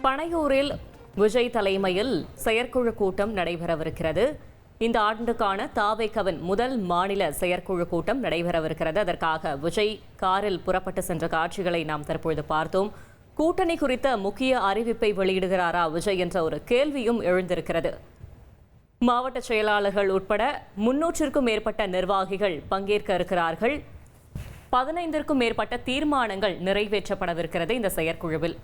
பனையூரில் விஜய் தலைமையில் செயற்குழு கூட்டம் நடைபெறவிருக்கிறது. இந்த ஆண்டுக்கான தாவேகவின் முதல் மாநில செயற்குழு கூட்டம் நடைபெறவிருக்கிறது. அதற்காக விஜய் காரில் புறப்பட்டு சென்ற காட்சிகளை நாம் தற்பொழுது பார்த்தோம். கூட்டணி குறித்த முக்கிய அறிவிப்பை வெளியிடுகிறாரா விஜய் என்ற ஒரு கேள்வியும் எழுந்திருக்கிறது. மாவட்ட செயலாளர்கள் உட்பட 300க்கும் மேற்பட்ட நிர்வாகிகள் பங்கேற்க இருக்கிறார்கள். 15க்கும் மேற்பட்ட தீர்மானங்கள் நிறைவேற்றப்படவிருக்கிறது இந்த செயற்குழுவில்.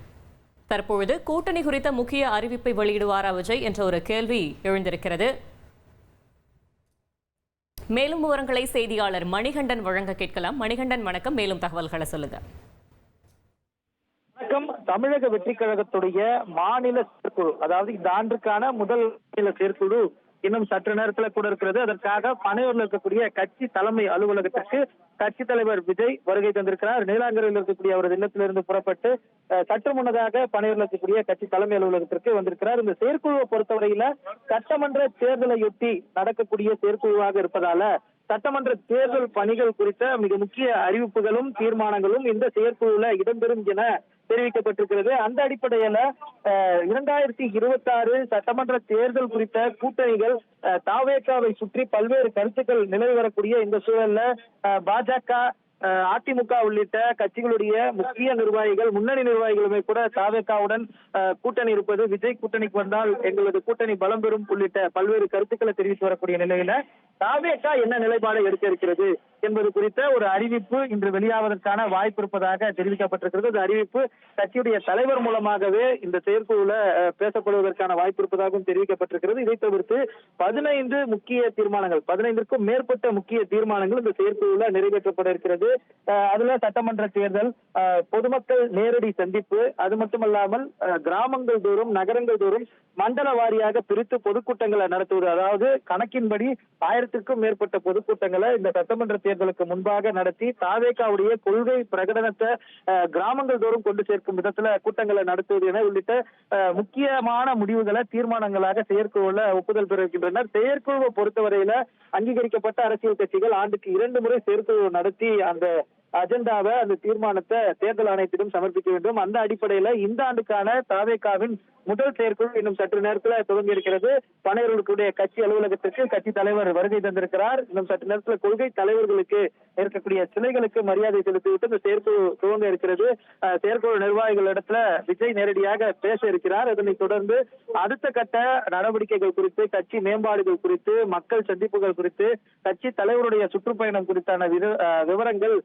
தற்பொழுது கூட்டணி குறித்த முக்கிய அறிவிப்பை வெளியிடுவாரா விஜய் என்ற ஒரு கேள்வி எழுந்திருக்கிறது. மேலும் விவரங்களை செய்தியாளர் மணிகண்டன் வழங்க கேட்கலாம். மணிகண்டன், வணக்கம். மேலும் தகவல்களை சொல்லுங்க. வணக்கம். தமிழக வெற்றி கழகத்துடைய மாநில செயற்குழு, அதாவது இந்த ஆண்டுக்கான முதல் மாநில செயற்குழு இன்னும் சற்று நேரத்தில் கூட இருக்கிறது. அதற்காக பனையூரில் இருக்கக்கூடிய கட்சி தலைமை அலுவலகத்திற்கு கட்சி தலைவர் விஜய் வருகை தந்திருக்கிறார். நீலாங்கரையில் இருக்கக்கூடிய அவரது இல்லத்திலிருந்து புறப்பட்டு சற்று முன்னதாக பனையூரில் இருக்கக்கூடிய கட்சி தலைமை அலுவலகத்திற்கு வந்திருக்கிறார். இந்த செயற்குழுவை பொறுத்தவரையில சட்டமன்ற தேர்தலையொட்டி நடக்கக்கூடிய செயற்குழுவாக இருப்பதால சட்டமன்ற தேர்தல் பணிகள் குறித்த மிக முக்கிய அறிவிப்புகளும் தீர்மானங்களும் இந்த செயற்குழுல இடம்பெறும் என தெரிவிக்கப்பட்டிருக்கிறது. அந்த அடிப்படையில 2026 சட்டமன்ற தேர்தல் குறித்த கூட்டணிகள் தாவேகாவை சுற்றி பல்வேறு கருத்துக்கள் நிலவி வரக்கூடிய இந்த சூழல்ல பாஜக, அதிமுக உள்ளிட்ட கட்சிகளுடைய முக்கிய நிர்வாகிகள், முன்னணி நிர்வாகிகளுமே கூட தாவேகாவுடன் கூட்டணி இருப்பது, விஜய் கூட்டணிக்கு வந்தால் எங்களது கூட்டணி பலம் பெறும் உள்ளிட்ட பல்வேறு கருத்துக்களை தெரிவித்து வரக்கூடிய நிலையில தாவேகா என்ன நிலைப்பாடு எடுக்க இருக்கிறது என்பது குறித்த ஒரு அறிவிப்பு இன்று வெளியாவதற்கான வாய்ப்பு இருப்பதாக தெரிவிக்கப்பட்டிருக்கிறது. இந்த அறிவிப்பு கட்சியுடைய தலைவர் மூலமாகவே இந்த செயற்குழுல பேசப்படுவதற்கான வாய்ப்பு இருப்பதாகவும் தெரிவிக்கப்பட்டிருக்கிறது. இதை தவிர்த்து 15 முக்கிய தீர்மானங்கள், 15க்கும் மேற்பட்ட முக்கிய தீர்மானங்கள் இந்த செயற்குழுல நிறைவேற்றப்பட இருக்கிறது. அதுல சட்டமன்ற தேர்தல், பொதுமக்கள் நேரடி சந்திப்பு, அது மட்டுமல்லாமல் கிராமங்கள் தோறும், நகரங்கள் தோறும் மண்டல வாரியாக பிரித்து பொதுக்கூட்டங்களை நடத்துவது, அதாவது கணக்கின்படி 1000க்கும் மேற்பட்ட பொதுக்கூட்டங்களை இந்த சட்டமன்ற தேர்தலுக்கு முன்பாக நடத்தி தாவேகாவுடைய கொள்கை பிரகடனத்தை கிராமங்கள் தோறும் கொண்டு சேர்க்கும் விதத்துல கூட்டங்களை நடத்துவது என உள்ளிட்ட முக்கியமான முடிவுகளை தீர்மானங்களாக செயற்குழுல ஒப்புதல் பெற இருக்கின்றனர். செயற்குழுவை பொறுத்தவரையில அங்கீகரிக்கப்பட்ட அரசியல் கட்சிகள் ஆண்டுக்கு 2 முறை செயற்குழு நடத்தி அந்த அஜெண்டாவை, அந்த தீர்மானத்தை தேர்தல் ஆணையத்திடம் சமர்ப்பிக்க வேண்டும். அந்த அடிப்படையில இந்த ஆண்டுக்கான தாவேகாவின் முதல் செயற்குழு இன்னும் சற்று நேரத்தில் துவங்கி இருக்கிறது. பனையூருடைய கட்சி அலுவலகத்திற்கு கட்சி தலைவர் வருகை தந்திருக்கிறார். இன்னும் சற்று நேரத்தில் கொள்கை தலைவர்களுக்கு இருக்கக்கூடிய சிலைகளுக்கு மரியாதை செலுத்திவிட்டு இந்த செயற்குழு துவங்க இருக்கிறது. செயற்குழு நிர்வாகிகளிடத்துல விஜய் நேரடியாக பேச இருக்கிறார். இதனைத் தொடர்ந்து அடுத்த கட்ட நடவடிக்கைகள் குறித்து, கட்சி மேம்பாடுகள் குறித்து, மக்கள் சந்திப்புகள் குறித்து, கட்சி தலைவருடைய சுற்றுப்பயணம் குறித்தான விவரங்கள்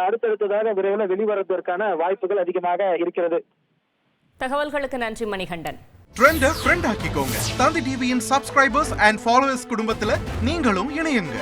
அடுத்தடுத்ததாக விரைவில் வெளிவருவதற்கான வாய்ப்புகள் அதிகமாக இருக்கிறது. தகவல்களுக்கு நன்றி மணிகண்டன். ட்ரெண்ட ஃப்ரெண்ட் ஆக்கிக்கோங்க. தந்தி டிவியின் சப்ஸ்கிரைபர்ஸ் அண்ட் ஃபாலோவர்ஸ் குடும்பத்துல நீங்களும் இணையுங்க.